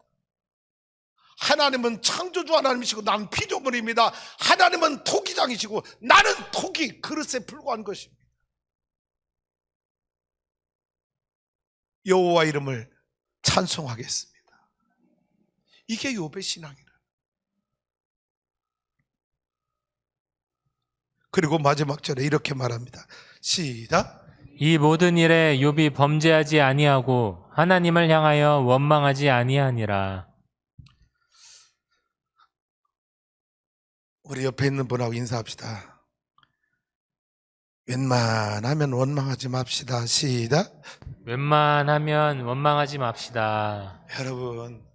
하나님은 창조주 하나님이시고 나는 피조물입니다. 하나님은 토기장이시고 나는 토기 그릇에 불과한 것입니다. 여호와 이름을 찬송하겠습니다. 이게 욥의 신앙이라. 그리고 마지막 절에 이렇게 말합니다. 시작. 이 모든 일에 욥이 범죄하지 아니하고 하나님을 향하여 원망하지 아니하니라. 우리 옆에 있는 분하고 인사합시다. 웬만하면 원망하지 맙시다. 시작. 웬만하면 원망하지 맙시다. 여러분,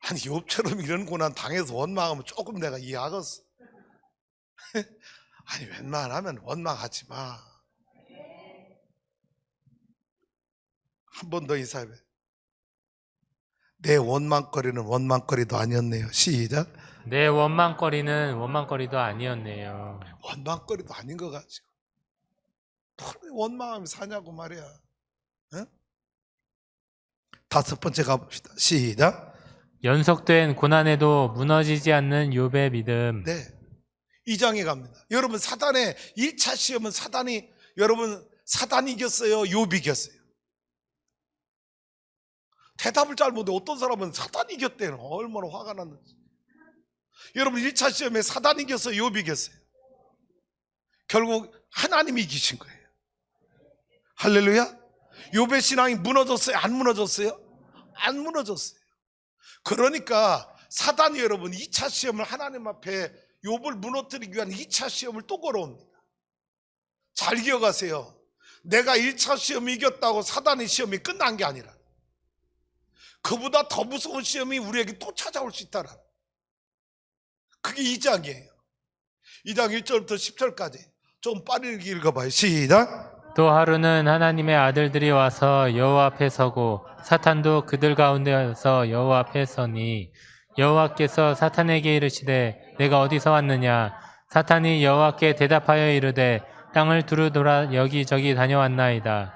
아니 욥처럼 이런 고난 당해서 원망하면 조금 내가 이해하겠어. 아니 웬만하면 원망하지 마. 한 번 더 인사해. 내 원망거리는 원망거리도 아니었네요. 시작. 내 원망거리는 원망거리도 아니었네요. 원망거리도 아닌 것 같죠. 뭘 원망하며 사냐고 말이야. 응? 다섯 번째 가봅시다. 시작. 연속된 고난에도 무너지지 않는 욥의 믿음. 네, 2장에 갑니다. 여러분 사단의 1차 시험은 사단이 이겼어요? 욥이 이겼어요? 대답을 잘 못해. 어떤 사람은 사단이 이겼대요. 얼마나 화가 났는지. 여러분 1차 시험에 사단이 이겼어요? 욥이 이겼어요? 결국 하나님이 이기신 거예요. 할렐루야. 욥의 신앙이 무너졌어요? 안 무너졌어요? 안 무너졌어요. 그러니까 사단이 여러분 2차 시험을 하나님 앞에 욥을 무너뜨리기 위한 2차 시험을 또 걸어옵니다. 잘 기억하세요. 내가 1차 시험 이겼다고 사단의 시험이 끝난 게 아니라 그보다 더 무서운 시험이 우리에게 또 찾아올 수 있다라. 그게 2장이에요. 2장 1절부터 10절까지 좀 빠르게 읽어봐요. 시작. 또 하루는 하나님의 아들들이 와서 여호와 앞에 서고 사탄도 그들 가운데서 여호와 앞에 서니 여호와께서 사탄에게 이르시되 내가 어디서 왔느냐. 사탄이 여호와께 대답하여 이르되 땅을 두루 돌아 여기저기 다녀왔나이다.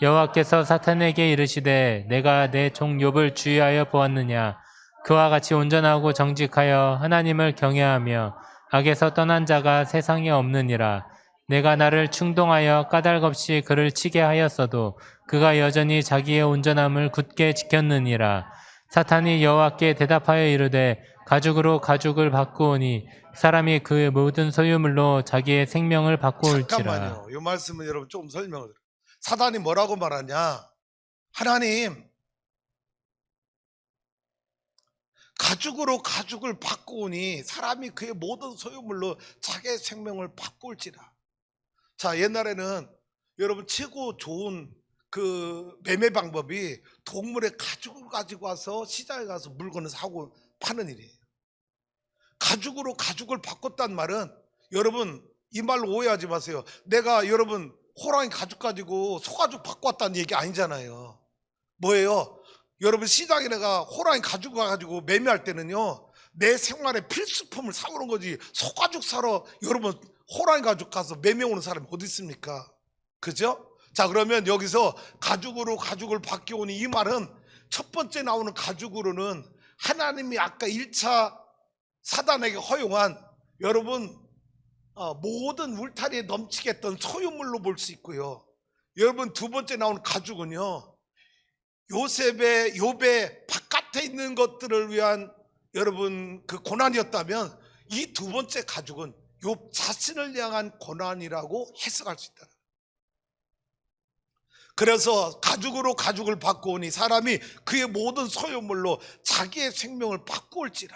여호와께서 사탄에게 이르시되 내가 내 종 욥을 주의하여 보았느냐. 그와 같이 온전하고 정직하여 하나님을 경외하며 악에서 떠난 자가 세상에 없느니라. 내가 나를 충동하여 까닭없이 그를 치게 하였어도 그가 여전히 자기의 온전함을 굳게 지켰느니라. 사탄이 여호와께 대답하여 이르되 가죽으로 가죽을 바꾸오니 사람이 그 모든 소유물로 자기의 생명을 바꾸올지라. 잠깐만요. 이 말씀은 여러분 조금 설명을 드려요. 사단이 뭐라고 말하냐. 하나님 가죽으로 가죽을 바꾸오니 사람이 그의 모든 소유물로 자기의 생명을 바꿀지라. 자, 옛날에는 여러분 최고 좋은 그 매매 방법이 동물의 가죽을 가지고 와서 시장에 가서 물건을 사고 파는 일이에요. 가죽으로 가죽을 바꿨단 말은 여러분 이 말로 오해하지 마세요. 내가 여러분 호랑이 가죽 가지고 소가죽 바꿔왔다는 얘기 아니잖아요. 뭐예요? 여러분 시장에 내가 호랑이 가죽 가지고 매매할 때는요 내 생활의 필수품을 사오는 거지. 소가죽 사러 여러분 호랑이 가죽 가서 매매 오는 사람이 어디 있습니까? 그죠? 자, 그러면 여기서 가죽으로 가죽을 바뀌오니 이 말은 첫 번째 나오는 가죽으로는 하나님이 아까 1차 사단에게 허용한 여러분 모든 울타리에 넘치게 했던 소유물로 볼 수 있고요. 여러분 두 번째 나오는 가죽은요 욥의 바깥에 있는 것들을 위한 여러분 그 고난이었다면 이 두 번째 가죽은 욥 자신을 향한 고난이라고 해석할 수 있다. 그래서 가죽으로 가죽을 바꾸오니 사람이 그의 모든 소유물로 자기의 생명을 바꾸올지라.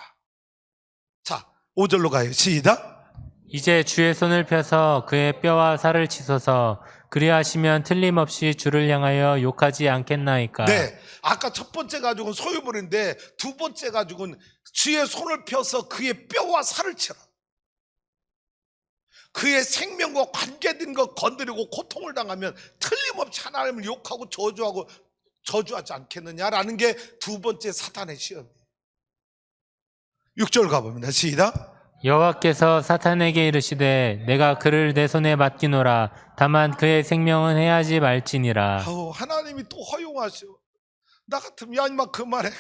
자, 5절로 가요. 시작. 이제 주의 손을 펴서 그의 뼈와 살을 치소서. 그리하시면 틀림없이 주를 향하여 욕하지 않겠나이까. 네, 아까 첫 번째 가죽은 소유물인데 두 번째 가죽은 주의 손을 펴서 그의 뼈와 살을 치라. 그의 생명과 관계된 것 건드리고 고통을 당하면 틀림없이 하나님을 욕하고 저주하고 저주하지 않겠느냐라는 게 두 번째 사탄의 시험이에요. 6절 가봅니다. 시작. 여호와께서 사탄에게 이르시되 내가 그를 내 손에 맡기노라. 다만 그의 생명은 해하지 말지니라. 아우, 하나님이 또 허용하셔. 나 같으면 야 임마 그만해.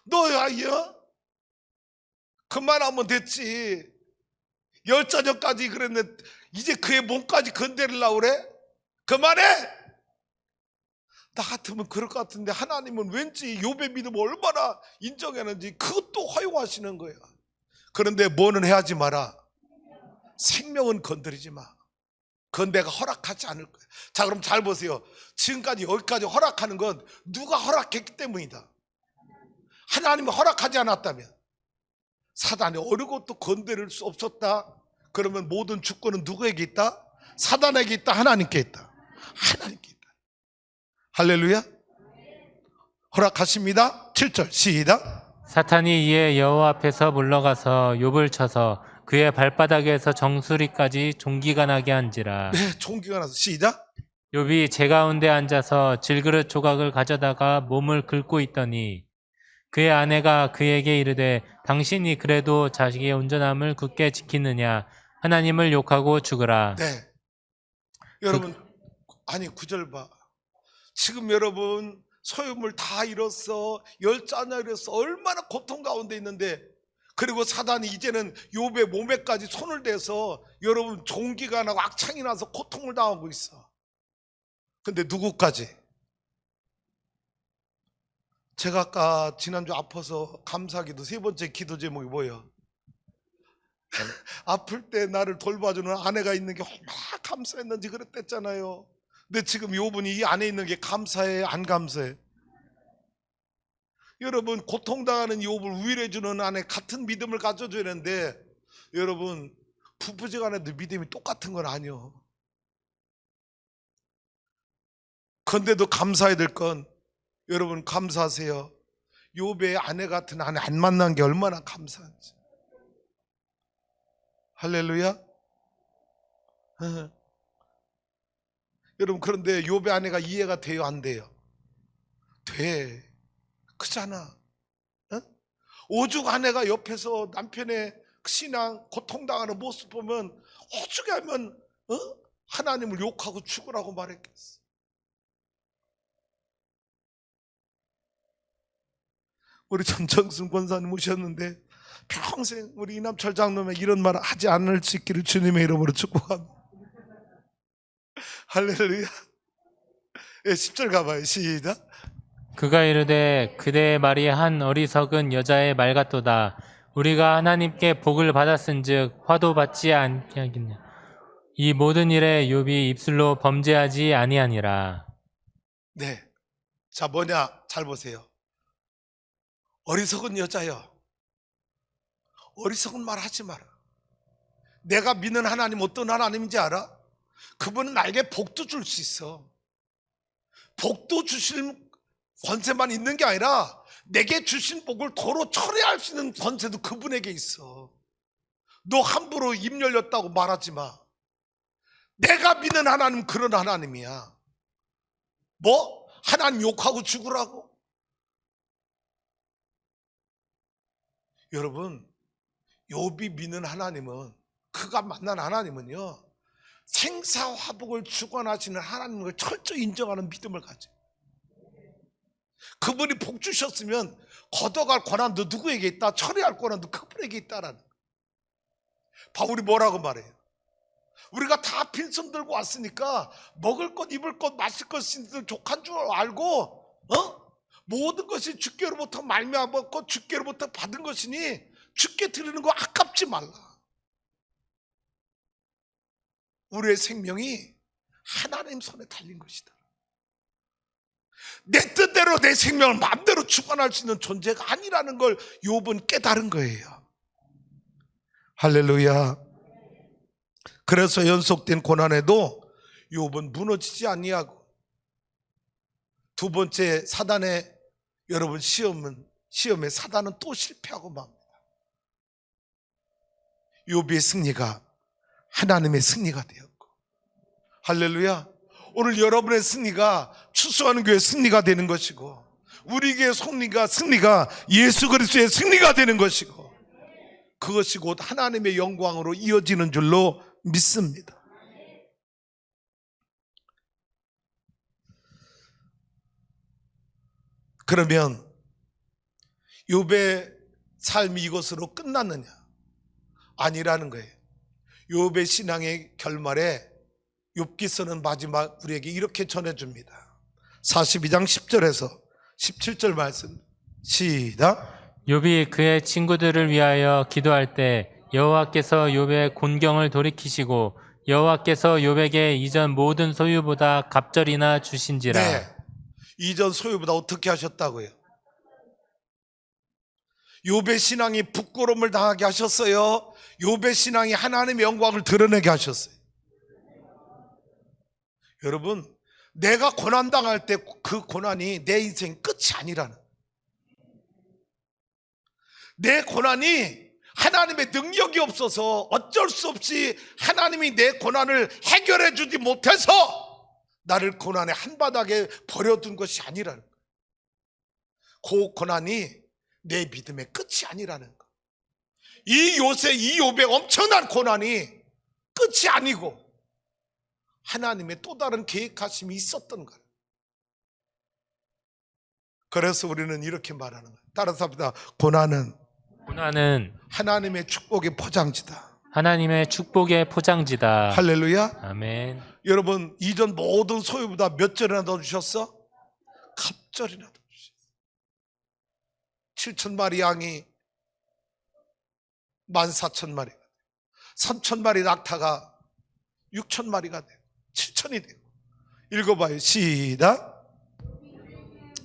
너 아이야? 그만하면 됐지. 열자녀까지 그랬는데 이제 그의 몸까지 건드리려고 그래? 그만해. 나 같으면 그럴 것 같은데 하나님은 왠지 욥의 믿음을 얼마나 인정했는지 그것도 허용하시는 거야. 그런데 뭐는 해하지 마라. 생명은 건드리지 마. 그건 내가 허락하지 않을 거야. 자, 그럼 잘 보세요. 지금까지 여기까지 허락하는 건 누가 허락했기 때문이다. 하나님이 허락하지 않았다면, 사단이 어느 것도 건드릴 수 없었다. 그러면 모든 주권은 누구에게 있다? 사단에게 있다? 하나님께 있다? 하나님께 있다. 할렐루야. 허락하십니다. 7절 시작. 사탄이 이에 여호와 앞에서 물러가서 욥을 쳐서 그의 발바닥에서 정수리까지 종기가 나게 한지라. 네, 종기가 나서 시작. 욥이 제 가운데 앉아서 질그릇 조각을 가져다가 몸을 긁고 있더니 그의 아내가 그에게 이르되 당신이 그래도 자식의 온전함을 굳게 지키느냐. 하나님을 욕하고 죽으라. 네. 여러분, 아니 9절 봐. 지금 여러분 소유물 다 잃었어, 열자녀 잃었어, 얼마나 고통 가운데 있는데, 그리고 사단이 이제는 욥의 몸에까지 손을 대서 여러분 종기가 나고 악창이 나서 고통을 당하고 있어. 근데 누구까지? 제가 아까 지난주 아파서 감사기도 세 번째 기도 제목이 뭐예요? 아플 때 나를 돌봐주는 아내가 있는 게 얼마나 감사했는지 그랬댔잖아요. 근데 지금 욥은 이 안에 있는 게 감사해, 안 감사해? 여러분, 고통당하는 욥을 위로해주는 아내, 같은 믿음을 가져줘야 되는데, 여러분 부부지간에도 믿음이 똑같은 건 아니요. 그런데도 감사해야 될 건, 여러분 감사하세요. 욥의 아내 같은 아내 안 만난 게 얼마나 감사한지. 할렐루야. 여러분, 그런데 욥의 아내가 이해가 돼요, 안 돼요? 돼. 그잖아. 오죽 아내가 옆에서 남편의 신앙 고통당하는 모습 보면 어떻게 하면 하나님을 욕하고 죽으라고 말했겠어. 우리 전정순 권사님 오셨는데 평생 우리 이남철 장로면 이런 말 하지 않을 수 있기를 주님의 이름으로 축복합니다. 할렐루야. 10절 가봐요. 시작. 그가 이르되 그대의 말이 한 어리석은 여자의 말 같도다. 우리가 하나님께 복을 받았은즉 화도 받지 않게 하겠냐. 이 모든 일에 욥이 입술로 범죄하지 아니하니라. 네. 자, 뭐냐? 잘 보세요. 어리석은 여자여, 어리석은 말 하지 마라. 내가 믿는 하나님 어떤 하나님인지 알아? 그분은 나에게 복도 줄 수 있어. 복도 주실 권세만 있는 게 아니라 내게 주신 복을 도로 처리할 수 있는 권세도 그분에게 있어. 너 함부로 입 열렸다고 말하지 마. 내가 믿는 하나님 그런 하나님이야. 뭐? 하나님 욕하고 죽으라고? 여러분, 욥이 믿는 하나님은, 그가 만난 하나님은요, 생사화복을 주관하시는 하나님을 철저히 인정하는 믿음을 가져. 그분이 복 주셨으면 걷어갈 권한도 누구에게 있다, 처리할 권한도 그분에게 있다라는. 바울이 뭐라고 말해요? 우리가 다 빈손 들고 왔으니까 먹을 것, 입을 것, 마실 것이 족한 줄 알고 모든 것이 주께로부터 말미암았고 주께로부터 받은 것이니 주께 드리는 거 아깝지 말라. 우리의 생명이 하나님 손에 달린 것이다. 내 뜻대로 내 생명을 마음대로 주관할 수 있는 존재가 아니라는 걸 욥은 깨달은 거예요. 할렐루야. 그래서 연속된 고난에도 욥은 무너지지 아니하고, 두 번째 사단의 여러분 시험에 사단은 또 실패하고 맙니다. 욥의 승리가 하나님의 승리가 되었고, 할렐루야. 오늘 여러분의 승리가 추수하는 교회 승리가 되는 것이고, 우리 교회 승리가 예수 그리스도의 승리가 되는 것이고, 그것이 곧 하나님의 영광으로 이어지는 줄로 믿습니다. 그러면 욥의 삶이 이것으로 끝났느냐? 아니라는 거예요. 욥의 신앙의 결말에 욥기서는 마지막 우리에게 이렇게 전해줍니다. 42장 10절에서 17절 말씀 시작. 욥이 그의 친구들을 위하여 기도할 때 여호와께서 욥의 곤경을 돌이키시고 여호와께서 욥에게 이전 모든 소유보다 갑절이나 주신지라. 네, 이전 소유보다 어떻게 하셨다고요? 욥의 신앙이 부끄러움을 당하게 하셨어요? 욥의 신앙이 하나님의 영광을 드러내게 하셨어요? 여러분, 내가 고난당할 때 그 고난이 내 인생 끝이 아니라는, 내 고난이 하나님의 능력이 없어서 어쩔 수 없이 하나님이 내 고난을 해결해 주지 못해서 나를 고난의 한바닥에 버려둔 것이 아니라는 거예요. 그 고난이 내 믿음의 끝이 아니라는 거. 이 욥의 엄청난 고난이 끝이 아니고 하나님의 또 다른 계획하심이 있었던 거예요. 그래서 우리는 이렇게 말하는 거예요. 따라서 합니다. 고난은 하나님의 축복의 포장지다. 하나님의 축복의 포장지다. 할렐루야. 아멘. 여러분, 이전 모든 소유보다 몇 절이나 더 주셨어? 갑절이나 더 주셨어. 7,000마리 양이 14,000마리가, 3,000마리 낙타가 6,000마리가 되고 7,000이 되고. 읽어봐요. 시작.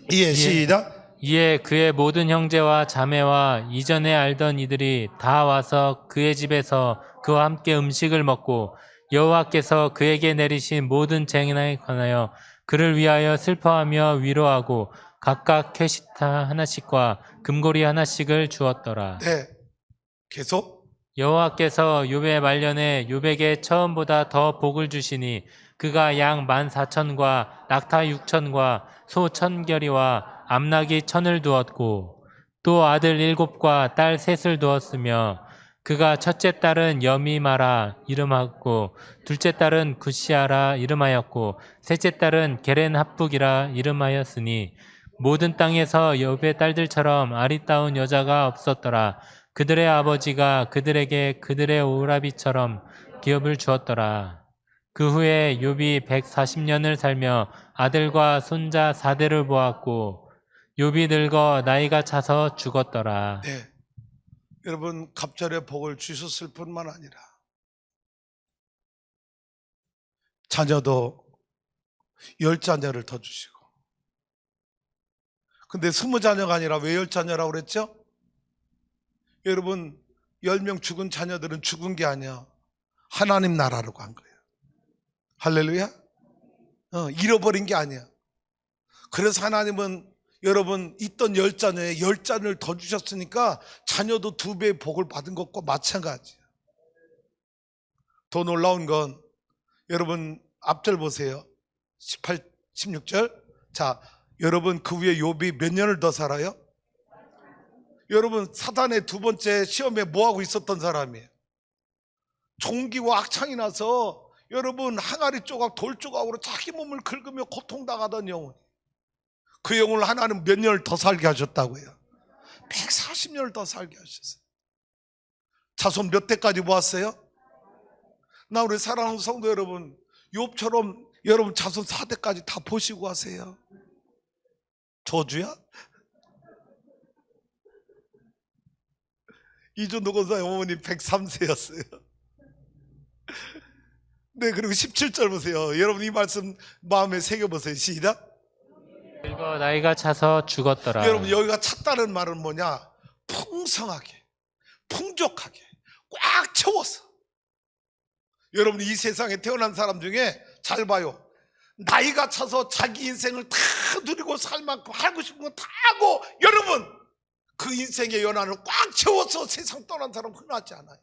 시작. 이에 그의 모든 형제와 자매와 이전에 알던 이들이 다 와서 그의 집에서 그와 함께 음식을 먹고 여호와께서 그에게 내리신 모든 재난에 관하여 그를 위하여 슬퍼하며 위로하고 각각 캐시타 하나씩과 금고리 하나씩을 주었더라. 네, 계속. 여호와께서 욥의 말년에 욥에게 처음보다 더 복을 주시니 그가 양 14,000과 낙타 6,000과 소 1,000결이와 암나기 1,000을 두었고 또 아들 7과 딸 3을 두었으며 그가 첫째 딸은 여미마라 이름하였고 둘째 딸은 굿시아라 이름하였고 셋째 딸은 게렌합북이라 이름하였으니 모든 땅에서 욥의 딸들처럼 아리따운 여자가 없었더라. 그들의 아버지가 그들에게 그들의 오라비처럼 기업을 주었더라. 그 후에 욥이 140년을 살며 아들과 손자 4대를 보았고 욥이 늙어 나이가 차서 죽었더라. 네, 여러분, 갑절의 복을 주셨을 뿐만 아니라 자녀도 10자녀를 더 주시고. 근데 20자녀가 아니라 왜 10자녀라고 그랬죠? 여러분, 10명 죽은 자녀들은 죽은 게 아니야. 하나님 나라로 간 거예요. 할렐루야. 잃어버린 게 아니야. 그래서 하나님은 여러분 있던 10자녀에 10자녀를 더 주셨으니까 자녀도 2배의 복을 받은 것과 마찬가지예요. 더 놀라운 건 여러분 앞절 보세요. 18, 16절. 자, 여러분 그 위에 욥이 몇 년을 더 살아요? 여러분, 사단의 두 번째 시험에 뭐하고 있었던 사람이에요? 종기와 악창이 나서 여러분 항아리 조각, 돌 조각으로 자기 몸을 긁으며 고통당하던 영혼, 그 영혼을 하나님 몇 년을 더 살게 하셨다고요? 140년을 더 살게 하셨어요. 자손 몇 대까지 모았어요? 나 우리 사랑하는 성도 여러분, 욥처럼 여러분 자손 4대까지 다 보시고 하세요. 저주야? 이준호 권사의 어머니 103세였어요. 네, 그리고 17절 보세요. 여러분 이 말씀 마음에 새겨보세요. 시작. 늙어 나이가 차서 죽었더라. 여러분, 여기가 찼다는 말은 뭐냐? 풍성하게, 풍족하게, 꽉 채워서. 여러분, 이 세상에 태어난 사람 중에 잘 봐요. 나이가 차서 자기 인생을 다 누리고 살 만큼 하고 싶은 거 다 하고, 여러분 그 인생의 연한을 꽉 채워서 세상 떠난 사람 흔하지 않아요.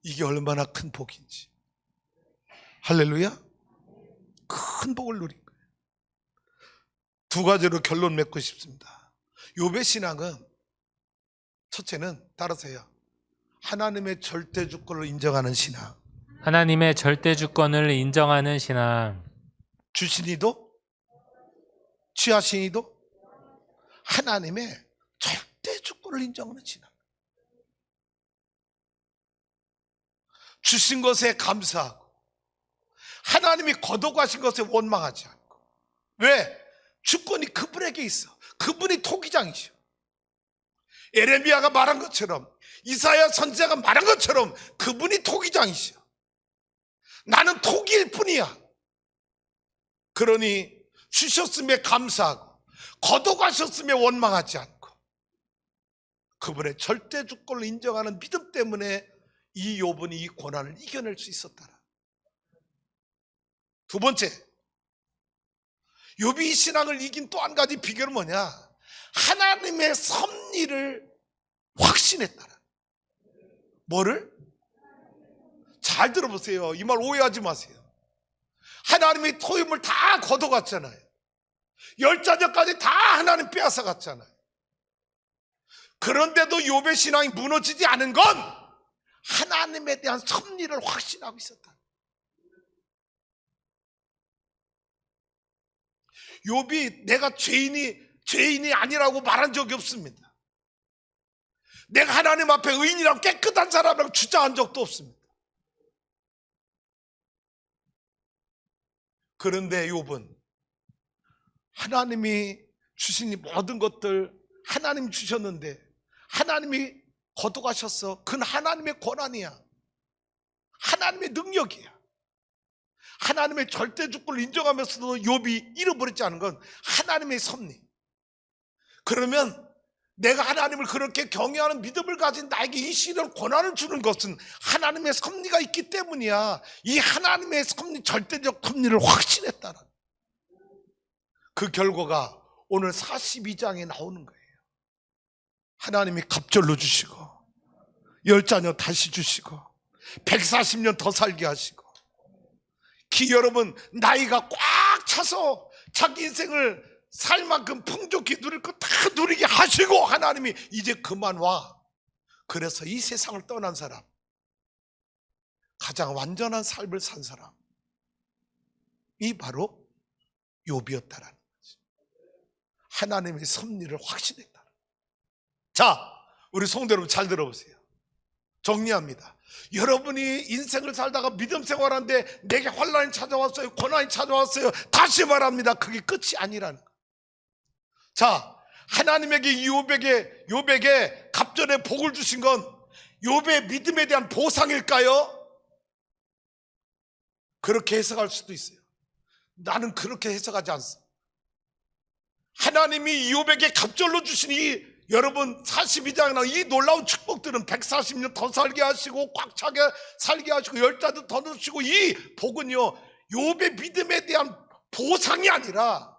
이게 얼마나 큰 복인지. 할렐루야. 큰 복을 누린 거예요. 두 가지로 결론 맺고 싶습니다. 욥의 신앙은 첫째는 따라서요, 하나님의 절대 주권을 인정하는 신앙. 하나님의 절대 주권을 인정하는 신앙. 주신이도 취하신이도 하나님의 절대 주권을 인정하는 신앙. 주신 것에 감사하고 하나님이 거둬가신 것에 원망하지 않고. 왜? 주권이 그분에게 있어. 그분이 토기장이셔. 에레미야가 말한 것처럼, 이사야 선지자가 말한 것처럼 그분이 토기장이셔. 나는 토기일 뿐이야. 그러니 주셨음에 감사하고 거둬가셨음에 원망하지 않고 그분의 절대 주권을 인정하는 믿음 때문에 이 욥은 이 고난을 이겨낼 수 있었다라. 두 번째, 욥이 이 신앙을 이긴 또 한 가지 비결은 뭐냐? 하나님의 섭리를 확신했다라. 뭐를? 잘 들어보세요. 이 말 오해하지 마세요. 하나님이 토임을 다 걷어갔잖아요. 10자녀까지 다 하나님 빼앗아 갔잖아요. 그런데도 욥의 신앙이 무너지지 않은 건 하나님에 대한 섭리를 확신하고 있었다. 욥이 내가 죄인이 아니라고 말한 적이 없습니다. 내가 하나님 앞에 의인이라고 깨끗한 사람이라고 주장한 적도 없습니다. 그런데 욥은 하나님이 주신 이 모든 것들 하나님이 주셨는데 하나님이 거둬가셨어. 그건 하나님의 권한이야. 하나님의 능력이야. 하나님의 절대 주권을 인정하면서도 욥이 잃어버리지 않은 건 하나님의 섭리. 그러면 내가 하나님을 그렇게 경외하는 믿음을 가진 나에게 이 시를 권한을 주는 것은 하나님의 섭리가 있기 때문이야. 이 하나님의 섭리, 절대적 섭리를 확신했다는 그 결과가 오늘 42장에 나오는 거예요. 하나님이 갑절로 주시고 10자녀 다시 주시고 140년 더 살게 하시고 여러분 나이가 꽉 차서 자기 인생을 살 만큼 풍족히 누릴 거 다 누리게 하시고 하나님이 이제 그만 와. 그래서 이 세상을 떠난 사람, 가장 완전한 삶을 산 사람이 바로 욥이었다라는 거지. 하나님의 섭리를 확신했다. 자, 우리 성도 여러분 잘 들어보세요. 정리합니다. 여러분이 인생을 살다가 믿음 생활하는데 내게 환난이 찾아왔어요, 고난이 찾아왔어요. 다시 말합니다. 그게 끝이 아니라는 거예요. 자, 하나님에게 욥에게 갑절의 복을 주신 건 욥의 믿음에 대한 보상일까요? 그렇게 해석할 수도 있어요. 나는 그렇게 해석하지 않습니다. 하나님이 욥에게 갑절로 주신 이 여러분 42장에 나온 이 놀라운 축복들은 140년 더 살게 하시고 꽉 차게 살게 하시고 10자도 더 넣으시고 이 복은요 욥의 믿음에 대한 보상이 아니라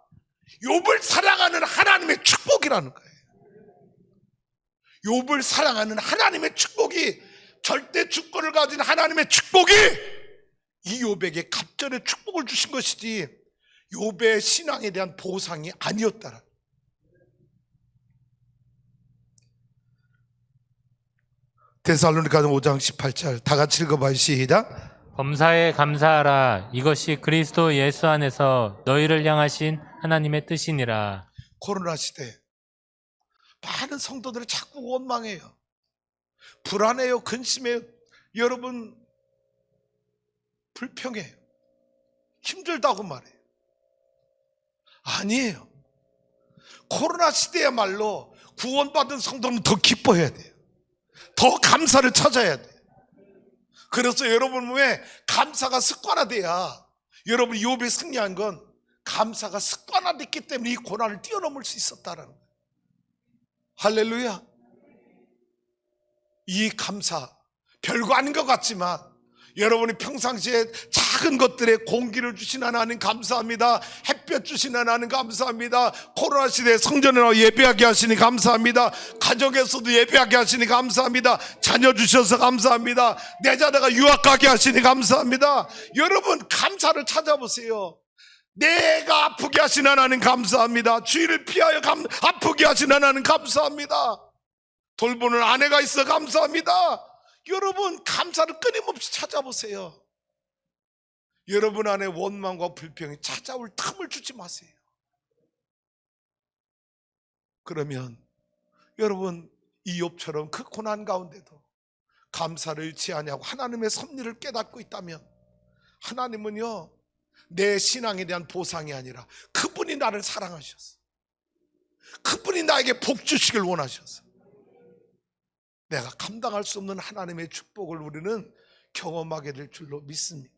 욥을 사랑하는 하나님의 축복이라는 거예요. 욥을 사랑하는 하나님의 축복이, 절대 주권을 가진 하나님의 축복이 이 욥에게 갑절의 축복을 주신 것이지 욥의 신앙에 대한 보상이 아니었다라. 데살로니가서 5장 18절 다 같이 읽어봐요. 시작. 범사에 감사하라. 이것이 그리스도 예수 안에서 너희를 향하신 하나님의 뜻이니라. 코로나 시대 많은 성도들이 자꾸 원망해요. 불안해요. 근심해요. 여러분 불평해요. 힘들다고 말해요. 아니에요. 코로나 시대야말로 구원받은 성도는 더 기뻐해야 돼요. 더 감사를 찾아야 돼요. 그래서 여러분 왜 감사가 습관화돼야 여러분 욥이 승리한 건 감사가 습관화됐기 때문에 이 고난을 뛰어넘을 수 있었다라는 거예요. 할렐루야. 이 감사 별거 아닌 것 같지만 여러분이 평상시에 작은 것들에 공기를 주신 하나님 감사합니다. 햇볕 주신 하나님 감사합니다. 코로나 시대에 성전에 나와 예배하게 하시니 감사합니다. 가정에서도 예배하게 하시니 감사합니다. 자녀 주셔서 감사합니다. 내 자녀가 유학 가게 하시니 감사합니다. 여러분 감사를 찾아보세요. 내가 아프게 하신 하나님 감사합니다. 주의를 피하여 아프게 하신 하나님 감사합니다. 돌보는 아내가 있어 감사합니다. 여러분 감사를 끊임없이 찾아보세요. 여러분 안에 원망과 불평이 찾아올 틈을 주지 마세요. 그러면 여러분 이욥처럼 그 고난 가운데도 감사를 잃지 아니하고 하나님의 섭리를 깨닫고 있다면 하나님은요 내 신앙에 대한 보상이 아니라 그분이 나를 사랑하셔서 그분이 나에게 복 주시길 원하셔서 내가 감당할 수 없는 하나님의 축복을 우리는 경험하게 될 줄로 믿습니다.